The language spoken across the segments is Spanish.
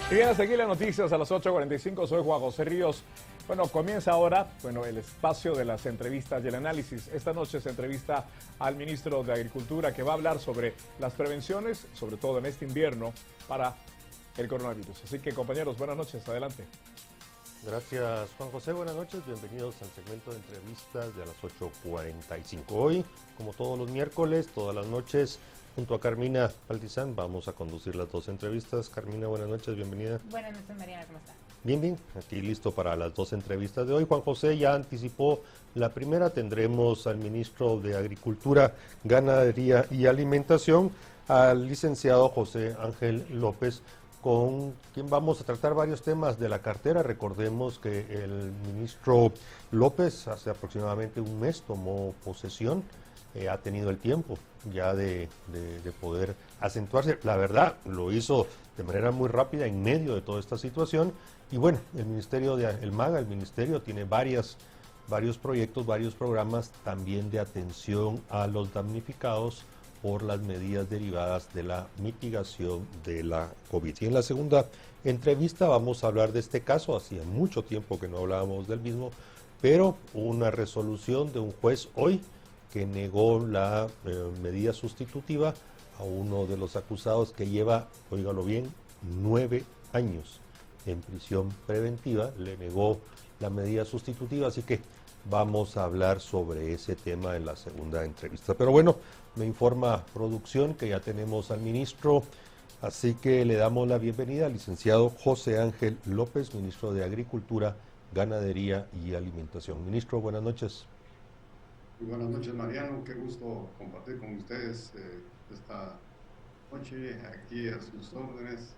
Y bien, hasta aquí las noticias a las 8:45. Soy Juan José Ríos. Bueno, comienza ahora el espacio de las entrevistas y el análisis. Esta noche se entrevista al ministro de Agricultura, que va a hablar sobre las prevenciones, sobre todo en este invierno, para el coronavirus. Así que, compañeros, buenas noches. Adelante. Gracias, Juan José. Buenas noches. Bienvenidos al segmento de entrevistas de las 8:45. Hoy, como todos los miércoles, todas las noches, junto a Carmina Altizán, vamos a conducir las dos entrevistas. Carmina, buenas noches, bienvenida. Buenas noches, Mariana, ¿cómo está? Bien, aquí listo para las dos entrevistas de hoy. Juan José ya anticipó la primera. Tendremos al ministro de Agricultura, Ganadería y Alimentación, al licenciado José Ángel López, con quien vamos a tratar varios temas de la cartera. Recordemos que el ministro López hace aproximadamente un mes tomó posesión. Ha tenido el tiempo ya de poder acentuarse. La verdad, lo hizo de manera muy rápida en medio de toda esta situación. Y bueno, el ministerio el MAGA, el ministerio tiene varios proyectos, varios programas también de atención a los damnificados por las medidas derivadas de la mitigación de la COVID. Y en la segunda entrevista vamos a hablar de este caso. Hacía mucho tiempo que no hablábamos del mismo, pero una resolución de un juez hoy que negó la medida sustitutiva a uno de los acusados que lleva, óigalo bien, 9 años en prisión preventiva. Le negó la medida sustitutiva, así que vamos a hablar sobre ese tema en la segunda entrevista. Pero bueno, me informa producción que ya tenemos al ministro, así que le damos la bienvenida al licenciado José Ángel López, ministro de Agricultura, Ganadería y Alimentación. Ministro, buenas noches. Muy buenas noches, Mariano. Qué gusto compartir con ustedes esta noche aquí a sus órdenes.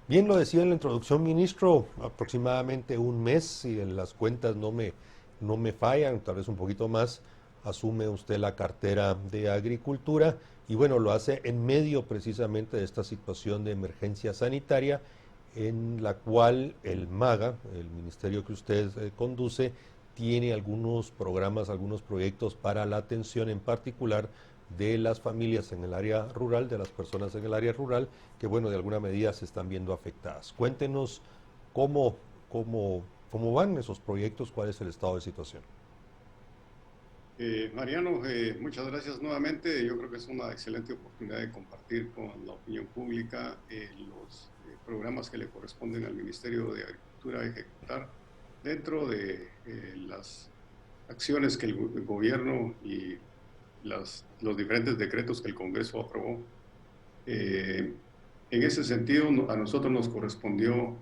Bien, lo decía en la introducción, ministro, aproximadamente un mes, si en las cuentas no me fallan, tal vez un poquito más, asume usted la cartera de Agricultura y bueno, lo hace en medio precisamente de esta situación de emergencia sanitaria en la cual el MAGA, el ministerio que usted conduce, tiene algunos programas, algunos proyectos para la atención en particular de las familias en el área rural, de las personas en el área rural, que bueno, de alguna medida se están viendo afectadas. Cuéntenos cómo van esos proyectos, cuál es el estado de situación. Mariano, muchas gracias nuevamente. Yo creo que es una excelente oportunidad de compartir con la opinión pública los programas que le corresponden al Ministerio de Agricultura ejecutar dentro de las acciones que el gobierno y los diferentes decretos que el Congreso aprobó. En ese sentido, a nosotros nos correspondió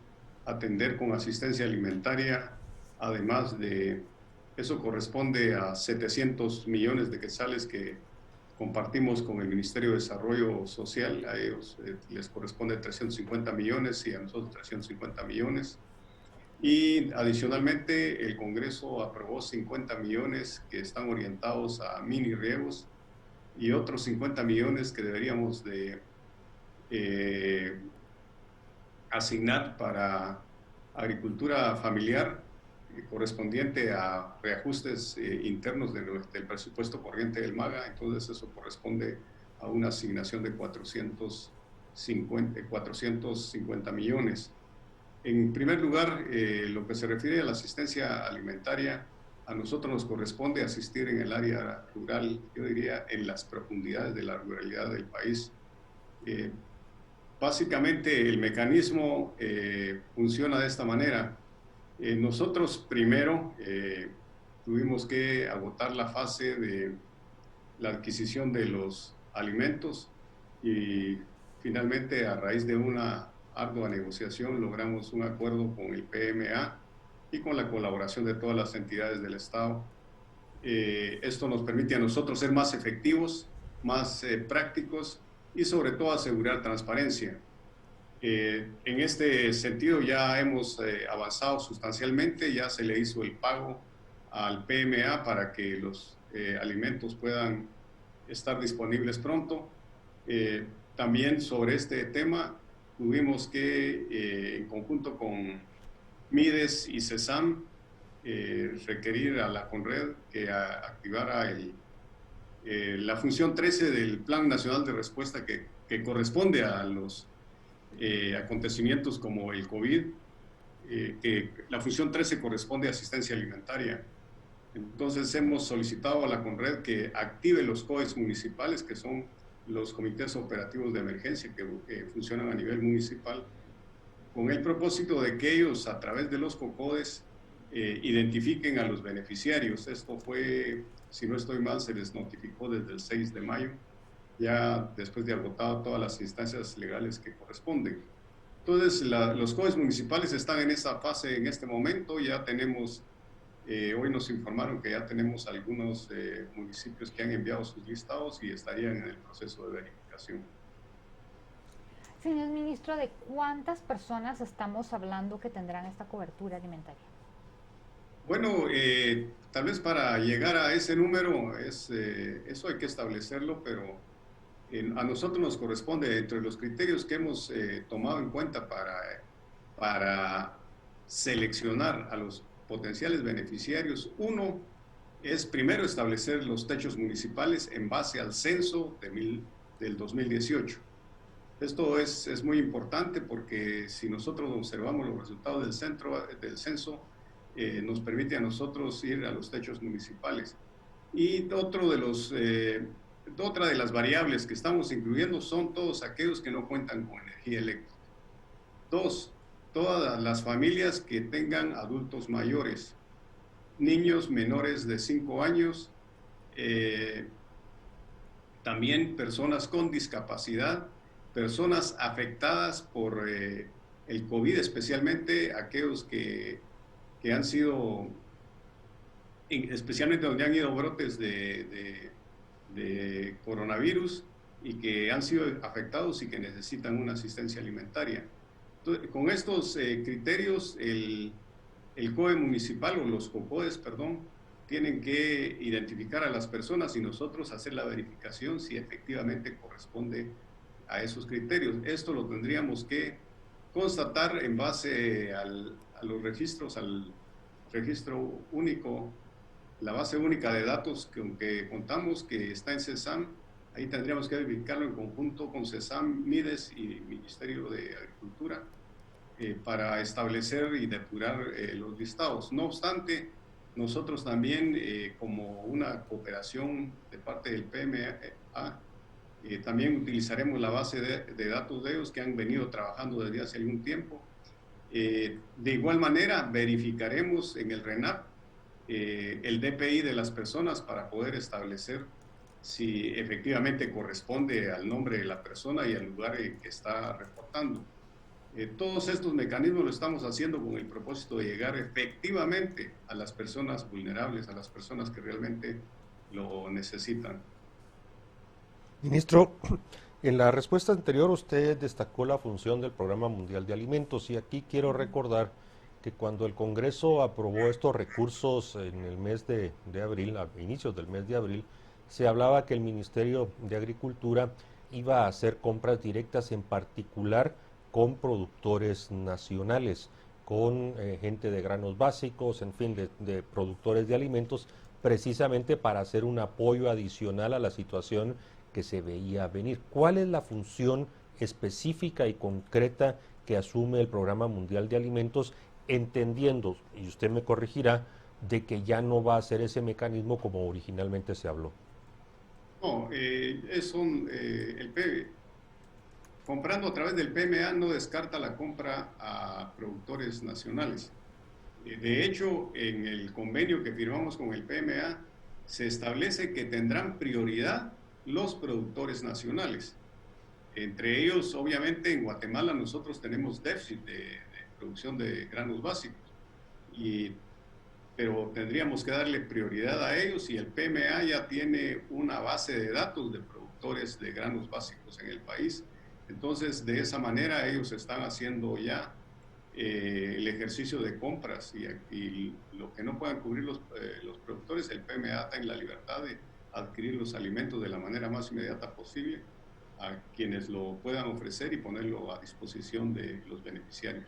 atender con asistencia alimentaria, además de eso corresponde a 700 millones de quetzales que compartimos con el Ministerio de Desarrollo Social. A ellos les corresponde 350 millones y a nosotros 350 millones. Y adicionalmente el Congreso aprobó 50 millones que están orientados a mini riegos y otros 50 millones que deberíamos de asignar para agricultura familiar correspondiente a reajustes internos del presupuesto corriente del MAGA. Entonces eso corresponde a una asignación de 450 millones. En primer lugar, lo que se refiere a la asistencia alimentaria, a nosotros nos corresponde asistir en el área rural, yo diría en las profundidades de la ruralidad del país. Básicamente el mecanismo funciona de esta manera. Nosotros primero tuvimos que agotar la fase de la adquisición de los alimentos y finalmente a raíz de una ardua negociación logramos un acuerdo con el PMA y con la colaboración de todas las entidades del Estado. Esto nos permite a nosotros ser más efectivos, más prácticos y sobre todo asegurar transparencia. En este sentido ya hemos avanzado sustancialmente, ya se le hizo el pago al PMA para que los alimentos puedan estar disponibles pronto. También sobre este tema tuvimos que, en conjunto con MIDES y CESAM, requerir a la CONRED que activara la función 13 del Plan Nacional de Respuesta que corresponde a los acontecimientos como el COVID, que la función 13 corresponde a asistencia alimentaria. Entonces hemos solicitado a la CONRED que active los COEs municipales, que son los comités operativos de emergencia que funcionan a nivel municipal, con el propósito de que ellos a través de los COCODES identifiquen a los beneficiarios. Esto fue, si no estoy mal, se les notificó desde el 6 de mayo, ya después de agotado todas las instancias legales que corresponden. Entonces, los COEs municipales están en esa fase en este momento. Ya tenemos, hoy nos informaron que ya tenemos algunos municipios que han enviado sus listados y estarían en el proceso de verificación. Señor ministro, ¿de cuántas personas estamos hablando que tendrán esta cobertura alimentaria? Bueno, tal vez para llegar a ese número, eso hay que establecerlo, pero a nosotros nos corresponde, entre los criterios que hemos tomado en cuenta para seleccionar a los potenciales beneficiarios, uno es primero establecer los techos municipales en base al censo del 2018. Esto es muy importante porque si nosotros observamos los resultados del censo, nos permite a nosotros ir a los techos municipales. Y otra de las variables que estamos incluyendo son todos aquellos que no cuentan con energía eléctrica. Dos, todas las familias que tengan adultos mayores, niños menores de 5 años, también personas con discapacidad, personas afectadas por el COVID, especialmente aquellos que han sido, especialmente donde han ido brotes de coronavirus y que han sido afectados y que necesitan una asistencia alimentaria. Entonces, con estos criterios, el COE municipal o los COCODES, perdón, tienen que identificar a las personas y nosotros hacer la verificación si efectivamente corresponde a esos criterios. Esto lo tendríamos que constatar en base a los registros, al registro único, la base única de datos con que contamos, que está en CESAM. Ahí tendríamos que verificarlo en conjunto con CESAM, MIDES y Ministerio de Agricultura para establecer y depurar los listados. No obstante, nosotros también, como una cooperación de parte del PMA, también utilizaremos la base de datos de ellos que han venido trabajando desde hace algún tiempo. De igual manera, verificaremos en el RENAP el DPI de las personas para poder establecer si efectivamente corresponde al nombre de la persona y al lugar que está reportando. Todos estos mecanismos lo estamos haciendo con el propósito de llegar efectivamente a las personas vulnerables, a las personas que realmente lo necesitan. Ministro, en la respuesta anterior usted destacó la función del Programa Mundial de Alimentos y aquí quiero recordar que cuando el Congreso aprobó estos recursos en el mes de abril, a inicios del mes de abril, se hablaba que el Ministerio de Agricultura iba a hacer compras directas, en particular con productores nacionales, con gente de granos básicos, en fin, de productores de alimentos, precisamente para hacer un apoyo adicional a la situación que se veía venir. ¿Cuál es la función específica y concreta que asume el Programa Mundial de Alimentos, entendiendo, y usted me corregirá, de que ya no va a ser ese mecanismo como originalmente se habló? No, comprando a través del PMA no descarta la compra a productores nacionales. De hecho, en el convenio que firmamos con el PMA se establece que tendrán prioridad los productores nacionales. Entre ellos, obviamente, en Guatemala nosotros tenemos déficit de producción de granos básicos, pero tendríamos que darle prioridad a ellos y el PMA ya tiene una base de datos de productores de granos básicos en el país. Entonces, de esa manera ellos están haciendo ya el ejercicio de compras y lo que no puedan cubrir los productores, el PMA está en la libertad de adquirir los alimentos de la manera más inmediata posible a quienes lo puedan ofrecer y ponerlo a disposición de los beneficiarios.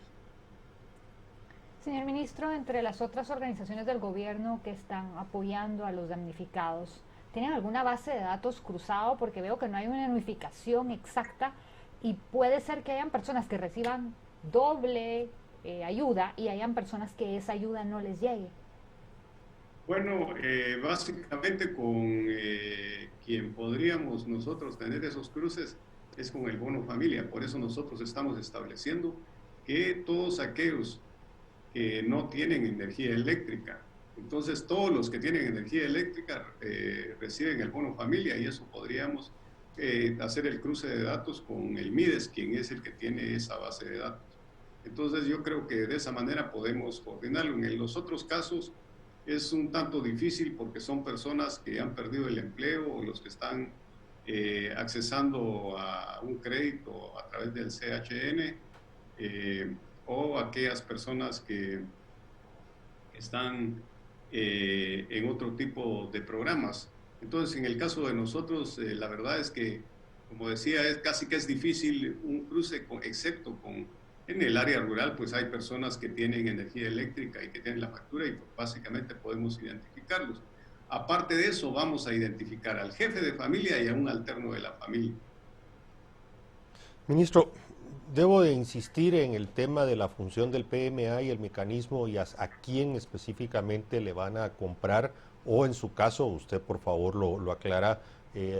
Señor ministro, entre las otras organizaciones del gobierno que están apoyando a los damnificados, ¿tienen alguna base de datos cruzado? Porque veo que no hay una unificación exacta y puede ser que hayan personas que reciban doble ayuda y hayan personas que esa ayuda no les llegue. Bueno, básicamente con quien podríamos nosotros tener esos cruces es con el bono familia. Por eso nosotros estamos estableciendo que todos aquellos que no tienen energía eléctrica, entonces todos los que tienen energía eléctrica reciben el bono familia, y eso podríamos hacer el cruce de datos con el MIDES, quien es el que tiene esa base de datos. Entonces yo creo que de esa manera podemos coordinarlo. En los otros casos es un tanto difícil porque son personas que han perdido el empleo, o los que están accesando a un crédito a través del CHN, o aquellas personas que están en otro tipo de programas. Entonces, en el caso de nosotros, la verdad es que, como decía, es casi que es difícil un cruce, excepto en el área rural, pues hay personas que tienen energía eléctrica y que tienen la factura, y básicamente podemos identificarlos. Aparte de eso, vamos a identificar al jefe de familia y a un alterno de la familia. Ministro, debo de insistir en el tema de la función del PMA y el mecanismo, y a quién específicamente le van a comprar, o en su caso, usted por favor lo aclara,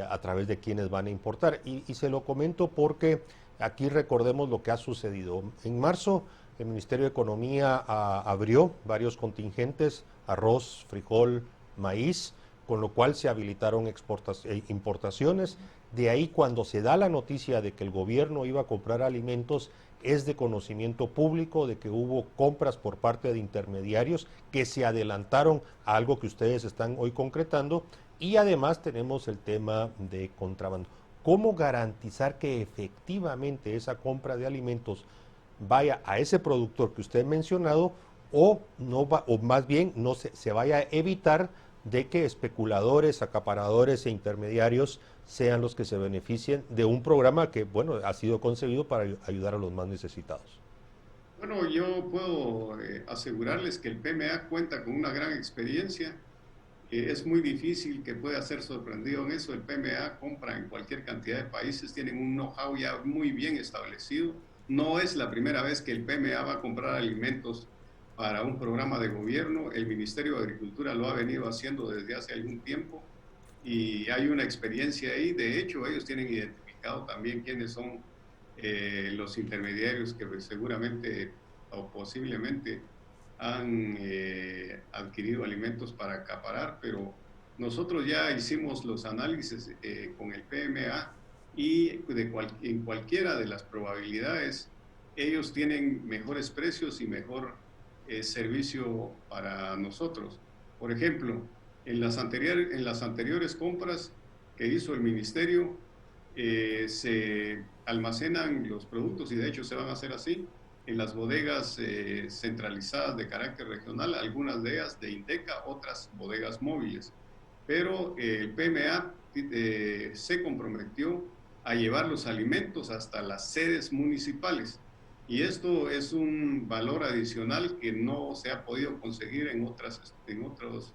a través de quiénes van a importar. Y se lo comento porque aquí recordemos lo que ha sucedido. En marzo, el Ministerio de Economía abrió varios contingentes: arroz, frijol, maíz, con lo cual se habilitaron importaciones. De ahí, cuando se da la noticia de que el gobierno iba a comprar alimentos, es de conocimiento público de que hubo compras por parte de intermediarios que se adelantaron a algo que ustedes están hoy concretando, y además tenemos el tema de contrabando. ¿Cómo garantizar que efectivamente esa compra de alimentos vaya a ese productor que usted ha mencionado, o no va, o más bien no se vaya a evitar de que especuladores, acaparadores e intermediarios sean los que se beneficien de un programa que, bueno, ha sido concebido para ayudar a los más necesitados? Bueno, yo puedo asegurarles que el PMA cuenta con una gran experiencia. Es muy difícil que pueda ser sorprendido en eso. El PMA compra en cualquier cantidad de países, tienen un know-how ya muy bien establecido. No es la primera vez que el PMA va a comprar alimentos para un programa de gobierno. El Ministerio de Agricultura lo ha venido haciendo desde hace algún tiempo y hay una experiencia ahí. De hecho, ellos tienen identificado también quiénes son los intermediarios que seguramente o posiblemente han adquirido alimentos para acaparar, pero nosotros ya hicimos los análisis con el PMA, y en cualquiera de las probabilidades ellos tienen mejores precios y mejor servicio para nosotros. Por ejemplo, en las anteriores compras que hizo el ministerio, se almacenan los productos, y de hecho se van a hacer así, en las bodegas centralizadas de carácter regional, algunas de ellas de Indeca, otras bodegas móviles. Pero el PMA se comprometió a llevar los alimentos hasta las sedes municipales. Y esto es un valor adicional que no se ha podido conseguir en otros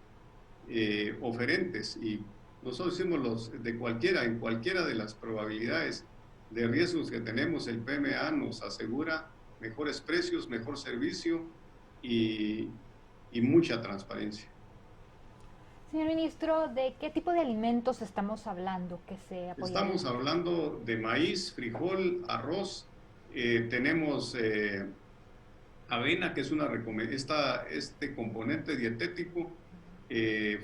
oferentes. Y nosotros decimos en cualquiera de las probabilidades de riesgos que tenemos, el PMA nos asegura mejores precios, mejor servicio y mucha transparencia. Señor ministro, ¿de qué tipo de alimentos estamos hablando que se apoyan? Estamos hablando de maíz, frijol, arroz, tenemos avena, que es este componente dietético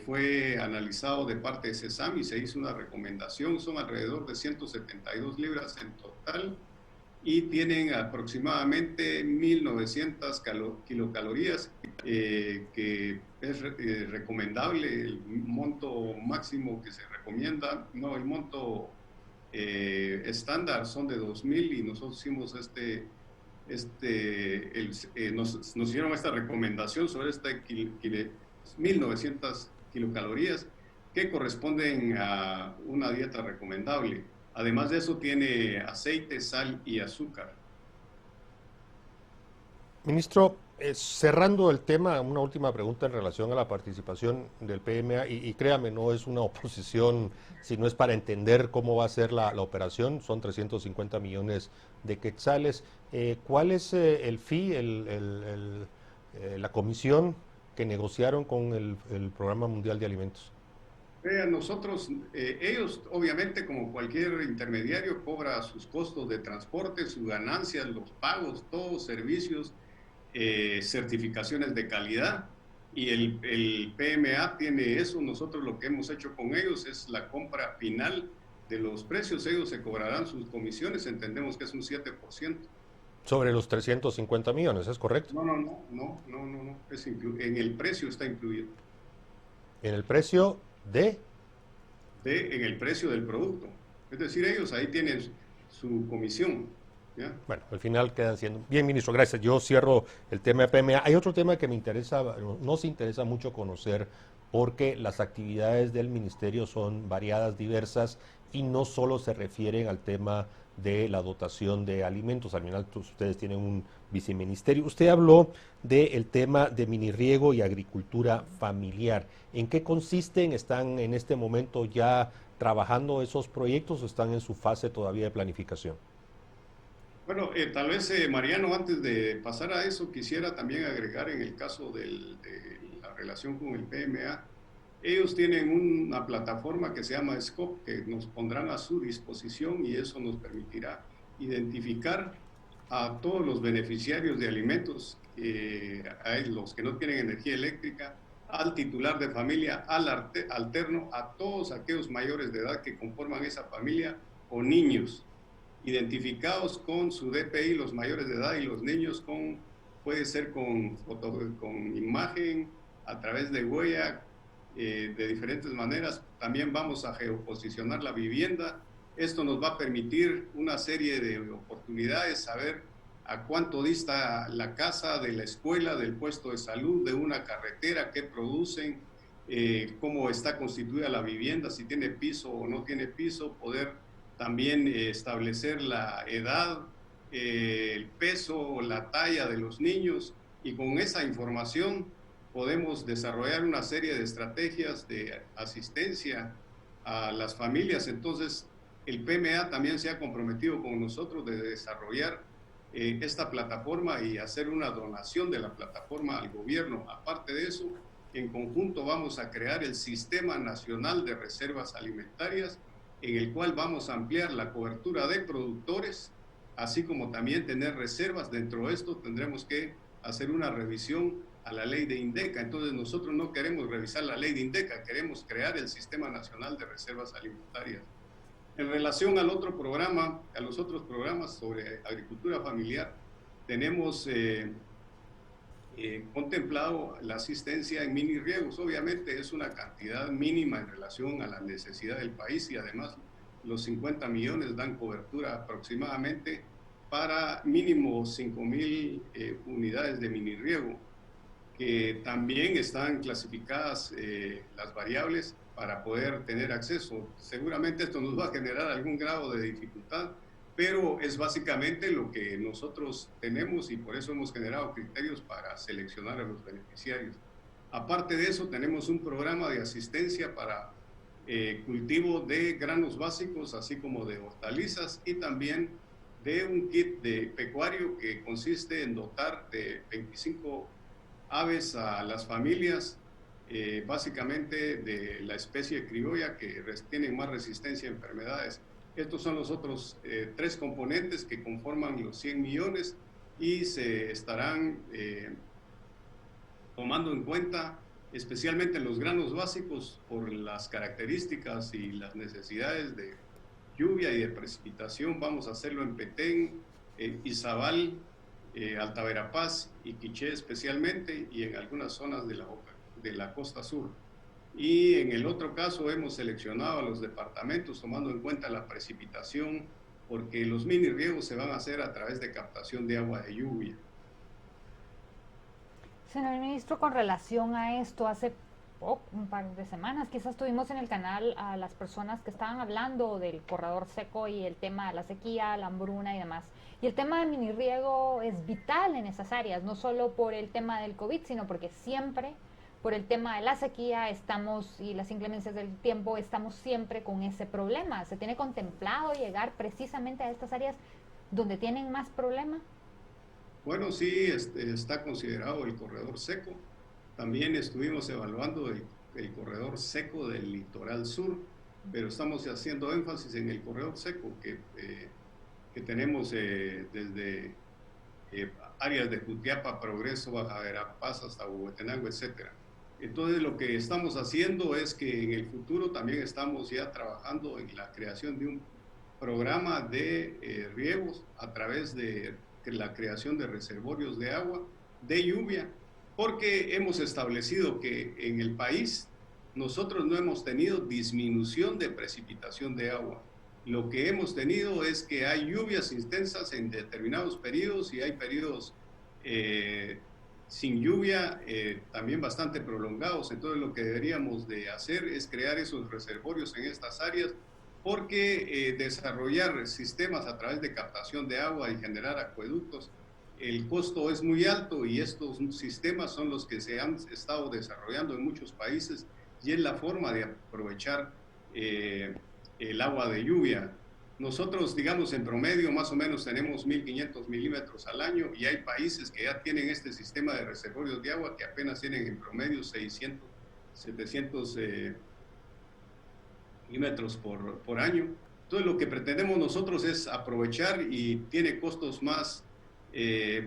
fue analizado de parte de CESAM y se hizo una recomendación. Son alrededor de 172 libras en total y tienen aproximadamente 1900 kilocalorías, que es recomendable. El monto máximo que se recomienda, no, el monto estándar son de 2000, y nosotros hicimos nos hicieron esta recomendación sobre 1900 kilocalorías, que corresponden a una dieta recomendable. Además de eso, tiene aceite, sal y azúcar. Ministro, cerrando el tema, una última pregunta en relación a la participación del PMA, y créame, no es una oposición, sino es para entender cómo va a ser la operación, son 350 millones de quetzales. ¿Cuál es el fee, la comisión que negociaron con el Programa Mundial de Alimentos? Nosotros, ellos obviamente como cualquier intermediario cobra sus costos de transporte, sus ganancias, los pagos, todos servicios, certificaciones de calidad, y el PMA tiene eso. Nosotros lo que hemos hecho con ellos es la compra final de los precios. Ellos se cobrarán sus comisiones, entendemos que es un 7%. Sobre los 350 millones, ¿es correcto? No, en el precio está incluido. En el precio en el precio del producto. Es decir, ellos ahí tienen su comisión. ¿Ya? Bueno, al final quedan siendo... Bien, ministro, gracias. Yo cierro el tema de PMA. Hay otro tema que me interesa, nos interesa mucho conocer, porque las actividades del ministerio son variadas, diversas, y no solo se refieren al tema de la dotación de alimentos. Al final ustedes tienen un viceministerio. Usted habló del tema de minirriego y agricultura familiar. ¿En qué consisten? ¿Están en este momento ya trabajando esos proyectos o están en su fase todavía de planificación? Bueno, tal vez, Mariano, antes de pasar a eso, quisiera también agregar en el caso de la relación con el PMA. Ellos tienen una plataforma que se llama SCOP, que nos pondrán a su disposición, y eso nos permitirá identificar a todos los beneficiarios de alimentos, a los que no tienen energía eléctrica, al titular de familia, al alterno, a todos aquellos mayores de edad que conforman esa familia, o niños identificados con su DPI, los mayores de edad, y los niños puede ser con imagen, a través de huella, de diferentes maneras. También vamos a geoposicionar la vivienda. Esto nos va a permitir una serie de oportunidades, saber a cuánto dista la casa de la escuela, del puesto de salud, de una carretera, qué producen, cómo está constituida la vivienda, si tiene piso o no tiene piso, poder también establecer la edad, el peso, la talla de los niños, y con esa información podemos desarrollar una serie de estrategias de asistencia a las familias. Entonces, el PMA también se ha comprometido con nosotros de desarrollar esta plataforma y hacer una donación de la plataforma al gobierno. Aparte de eso, en conjunto vamos a crear el Sistema Nacional de Reservas Alimentarias, en el cual vamos a ampliar la cobertura de productores, así como también tener reservas. Dentro de esto tendremos que hacer una revisión a la ley de INDECA. Entonces nosotros no queremos revisar la ley de INDECA, queremos crear el Sistema Nacional de Reservas Alimentarias. En relación al otro programa, a los otros programas sobre agricultura familiar, tenemos contemplado la asistencia en mini riegos. Obviamente es una cantidad mínima en relación a la necesidad del país, y además los 50 millones dan cobertura aproximadamente para mínimo 5,000 unidades de mini riego, que también están clasificadas las variables para poder tener acceso. Seguramente esto nos va a generar algún grado de dificultad, pero es básicamente lo que nosotros tenemos, y por eso hemos generado criterios para seleccionar a los beneficiarios. Aparte de eso, tenemos un programa de asistencia para cultivo de granos básicos, así como de hortalizas, y también de un kit de pecuario que consiste en dotar de 25 aves a las familias, básicamente de la especie criolla, que tienen más resistencia a enfermedades. Estos son los otros 3 componentes que conforman los 100 millones, y se estarán tomando en cuenta especialmente los granos básicos por las características y las necesidades de lluvia y de precipitación. Vamos a hacerlo en Petén, Izabal, Alta Verapaz y Quiché especialmente, y en algunas zonas de la costa sur. Y en el otro caso hemos seleccionado a los departamentos tomando en cuenta la precipitación, porque los mini riegos se van a hacer a través de captación de agua de lluvia. Señor ministro, con relación a esto, hace un par de semanas, quizás tuvimos en el canal a las personas que estaban hablando del corredor seco y el tema de la sequía, la hambruna y demás. Y el tema del mini riego es vital en esas áreas, no solo por el tema del COVID, sino porque siempre, por el tema de la sequía y las inclemencias del tiempo, estamos siempre con ese problema. ¿Se tiene contemplado llegar precisamente a estas áreas donde tienen más problemas? Bueno, sí, está considerado el corredor seco. También estuvimos evaluando el corredor seco del litoral sur, pero estamos haciendo énfasis en el corredor seco que tenemos desde áreas de Jutiapa, Progreso, Baja Verapaz hasta Huehuetenango, etc. Entonces lo que estamos haciendo es que en el futuro también estamos ya trabajando en la creación de un programa de riegos a través de la creación de reservorios de agua, de lluvia, porque hemos establecido que en el país nosotros no hemos tenido disminución de precipitación de agua. Lo que hemos tenido es que hay lluvias intensas en determinados periodos y hay periodos sin lluvia también bastante prolongados. Entonces lo que deberíamos de hacer es crear esos reservorios en estas áreas, porque desarrollar sistemas a través de captación de agua y generar acueductos, el costo es muy alto y estos sistemas son los que se han estado desarrollando en muchos países y es la forma de aprovechar el agua de lluvia. Nosotros, digamos, en promedio más o menos tenemos 1.500 milímetros al año y hay países que ya tienen este sistema de reservorios de agua que apenas tienen en promedio 600, 700 milímetros por año. Entonces lo que pretendemos nosotros es aprovechar y tiene costos más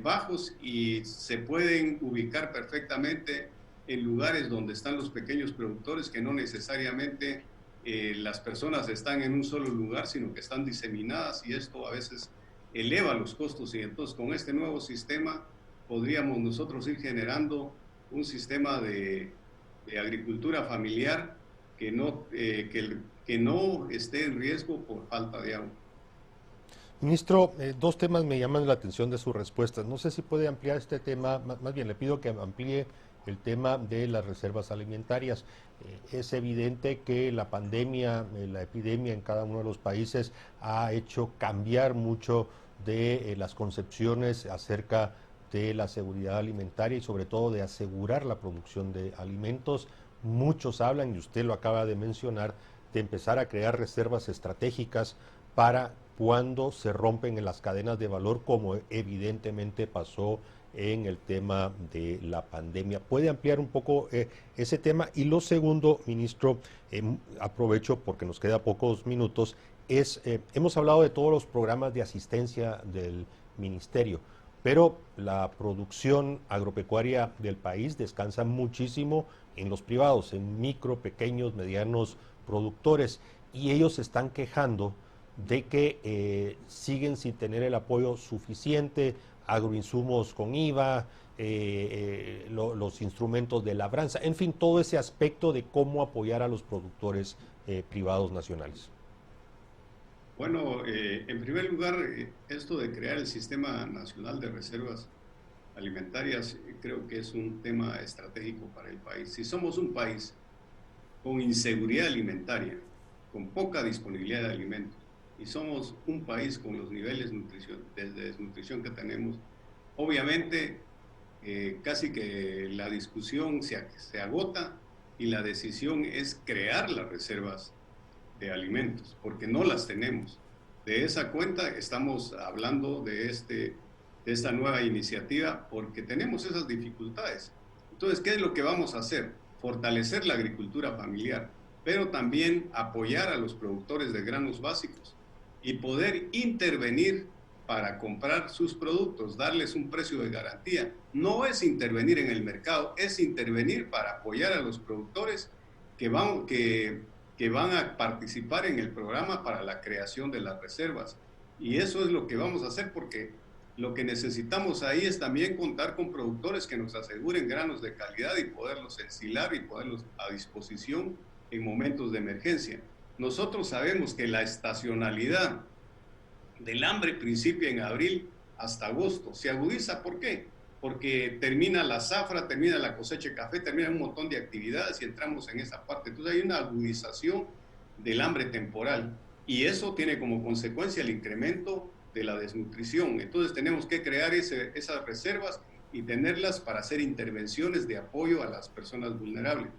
bajos y se pueden ubicar perfectamente en lugares donde están los pequeños productores, que no necesariamente las personas están en un solo lugar, sino que están diseminadas y esto a veces eleva los costos y entonces con este nuevo sistema podríamos nosotros ir generando un sistema de agricultura familiar que no esté en riesgo por falta de agua. Ministro, dos temas me llaman la atención de su respuesta. No sé si puede ampliar este tema, más bien le pido que amplíe el tema de las reservas alimentarias. Es evidente que la pandemia, la epidemia en cada uno de los países ha hecho cambiar mucho de las concepciones acerca de la seguridad alimentaria y sobre todo de asegurar la producción de alimentos. Muchos hablan, y usted lo acaba de mencionar, de empezar a crear reservas estratégicas para cuando se rompen en las cadenas de valor, como evidentemente pasó en el tema de la pandemia. ¿Puede ampliar un poco ese tema? Y lo segundo, ministro, aprovecho porque nos queda pocos minutos, hemos hablado de todos los programas de asistencia del ministerio, pero la producción agropecuaria del país descansa muchísimo en los privados, en micro, pequeños, medianos productores, y ellos se están quejando de que siguen sin tener el apoyo suficiente, agroinsumos con IVA, los instrumentos de labranza, en fin, todo ese aspecto de cómo apoyar a los productores privados nacionales. Bueno, en primer lugar, esto de crear el Sistema Nacional de Reservas Alimentarias creo que es un tema estratégico para el país. Si somos un país con inseguridad alimentaria, con poca disponibilidad de alimentos, y somos un país con los niveles de desnutrición que tenemos, obviamente casi que la discusión se agota y la decisión es crear las reservas de alimentos, porque no las tenemos. De esa cuenta estamos hablando de esta nueva iniciativa porque tenemos esas dificultades. Entonces, ¿qué es lo que vamos a hacer? Fortalecer la agricultura familiar, pero también apoyar a los productores de granos básicos y poder intervenir para comprar sus productos, darles un precio de garantía. No es intervenir en el mercado, es intervenir para apoyar a los productores que van a participar en el programa para la creación de las reservas. Y eso es lo que vamos a hacer, porque lo que necesitamos ahí es también contar con productores que nos aseguren granos de calidad y poderlos ensilar y poderlos a disposición en momentos de emergencia. Nosotros sabemos que la estacionalidad del hambre principia en abril hasta agosto. Se agudiza, ¿por qué? porque termina la zafra, termina la cosecha de café, termina un montón de actividades y entramos en esa parte. Entonces hay una agudización del hambre temporal y eso tiene como consecuencia el incremento de la desnutrición. Entonces tenemos que crear esas reservas y tenerlas para hacer intervenciones de apoyo a las personas vulnerables.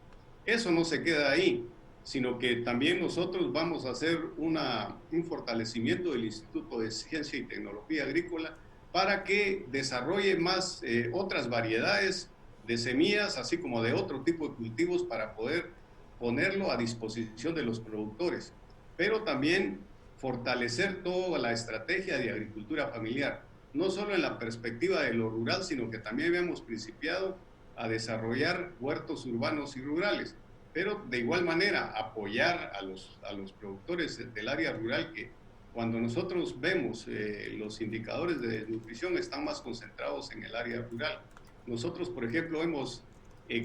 Eso no se queda ahí, sino que también nosotros vamos a hacer un fortalecimiento del Instituto de Ciencia y Tecnología Agrícola para que desarrolle más otras variedades de semillas, así como de otro tipo de cultivos para poder ponerlo a disposición de los productores, pero también fortalecer toda la estrategia de agricultura familiar, no solo en la perspectiva de lo rural, sino que también habíamos principiado a desarrollar huertos urbanos y rurales, pero de igual manera apoyar a los productores del área rural que cuando nosotros vemos los indicadores de desnutrición están más concentrados en el área rural. Nosotros, por ejemplo,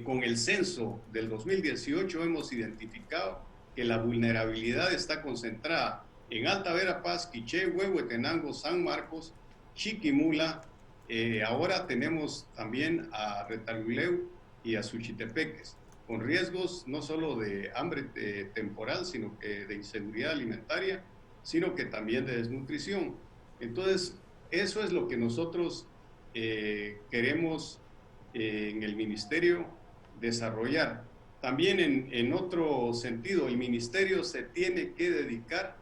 con el censo del 2018 hemos identificado que la vulnerabilidad está concentrada en Alta Verapaz, Quiché, Huehuetenango, San Marcos, Chiquimula, ahora tenemos también a Retalhuleu y a Suchitepeques, con riesgos no solo de hambre temporal, sino que de inseguridad alimentaria, sino que también de desnutrición. Entonces, eso es lo que nosotros queremos en el Ministerio desarrollar. También en otro sentido, el Ministerio se tiene que dedicar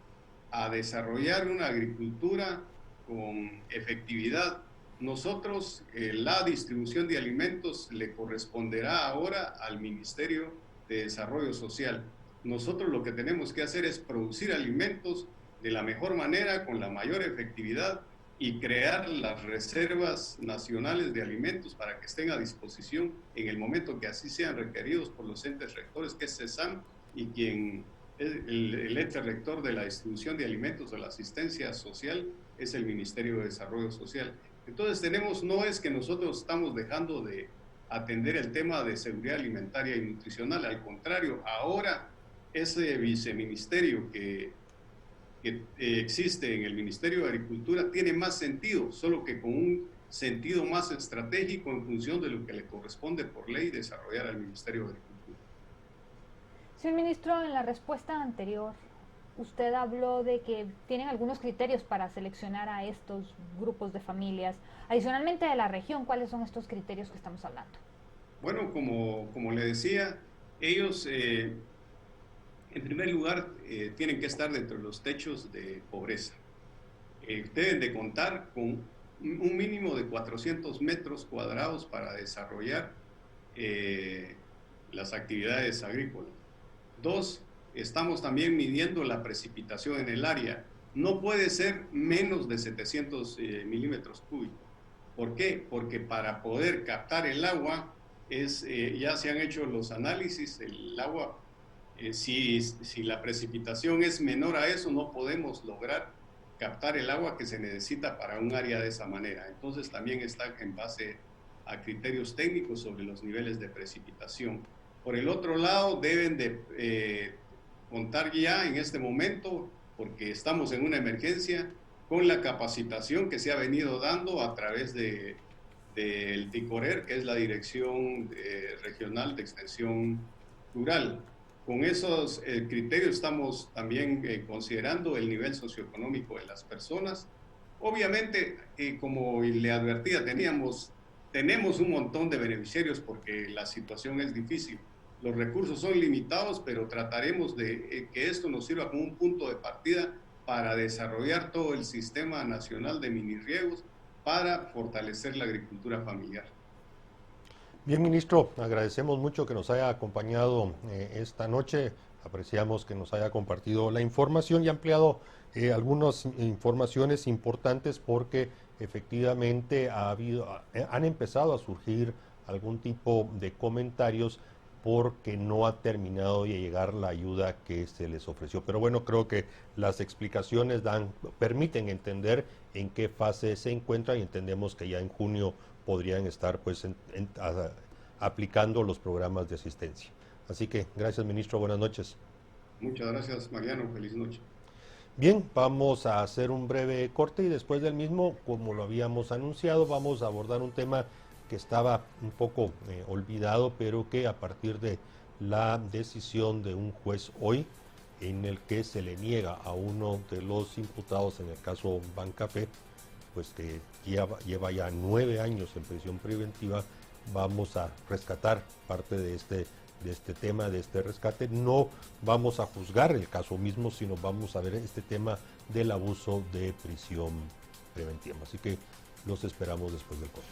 a desarrollar una agricultura con efectividad. Nosotros, la distribución de alimentos le corresponderá ahora al Ministerio de Desarrollo Social. Nosotros lo que tenemos que hacer es producir alimentos de la mejor manera, con la mayor efectividad y crear las reservas nacionales de alimentos para que estén a disposición en el momento que así sean requeridos por los entes rectores, que es CESAM, y quien es el ente rector de la distribución de alimentos o la asistencia social es el Ministerio de Desarrollo Social. Entonces no es que nosotros estamos dejando de atender el tema de seguridad alimentaria y nutricional, al contrario, ahora ese viceministerio que existe en el Ministerio de Agricultura tiene más sentido, solo que con un sentido más estratégico en función de lo que le corresponde por ley desarrollar al Ministerio de Agricultura. Señor ministro, en la respuesta anterior, usted habló de que tienen algunos criterios para seleccionar a estos grupos de familias. Adicionalmente de la región, ¿cuáles son estos criterios que estamos hablando? Bueno, como le decía, ellos en primer lugar tienen que estar dentro de los techos de pobreza. Deben de contar con un mínimo de 400 metros cuadrados para desarrollar las actividades agrícolas. 2, estamos también midiendo la precipitación en el área. No puede ser menos de 700 milímetros cúbicos. ¿Por qué? Porque para poder captar el agua, ya se han hecho los análisis, el agua, si la precipitación es menor a eso, no podemos lograr captar el agua que se necesita para un área de esa manera. Entonces también está en base a criterios técnicos sobre los niveles de precipitación. Por el otro lado, deben de contar ya en este momento, porque estamos en una emergencia, con la capacitación que se ha venido dando a través del DICORER, que es la Dirección Regional de Extensión Rural. Con esos criterios estamos también considerando el nivel socioeconómico de las personas. Obviamente, como le advertía, tenemos un montón de beneficiarios porque la situación es difícil. Los recursos son limitados, pero trataremos de que esto nos sirva como un punto de partida para desarrollar todo el sistema nacional de minirriegos para fortalecer la agricultura familiar. Bien, ministro, agradecemos mucho que nos haya acompañado esta noche. Apreciamos que nos haya compartido la información y ampliado algunas informaciones importantes porque efectivamente han empezado a surgir algún tipo de comentarios porque no ha terminado de llegar la ayuda que se les ofreció. Pero bueno, creo que las explicaciones permiten entender en qué fase se encuentra y entendemos que ya en junio podrían estar pues aplicando los programas de asistencia. Así que gracias, ministro, buenas noches. Muchas gracias, Mariano, feliz noche. Bien, vamos a hacer un breve corte y después del mismo, como lo habíamos anunciado, vamos a abordar un tema que estaba un poco olvidado, pero que a partir de la decisión de un juez hoy, en el que se le niega a uno de los imputados en el caso Bancafé, pues que lleva ya 9 años en prisión preventiva, vamos a rescatar parte de este tema, de este rescate. No vamos a juzgar el caso mismo, sino vamos a ver este tema del abuso de prisión preventiva. Así que los esperamos después del corte.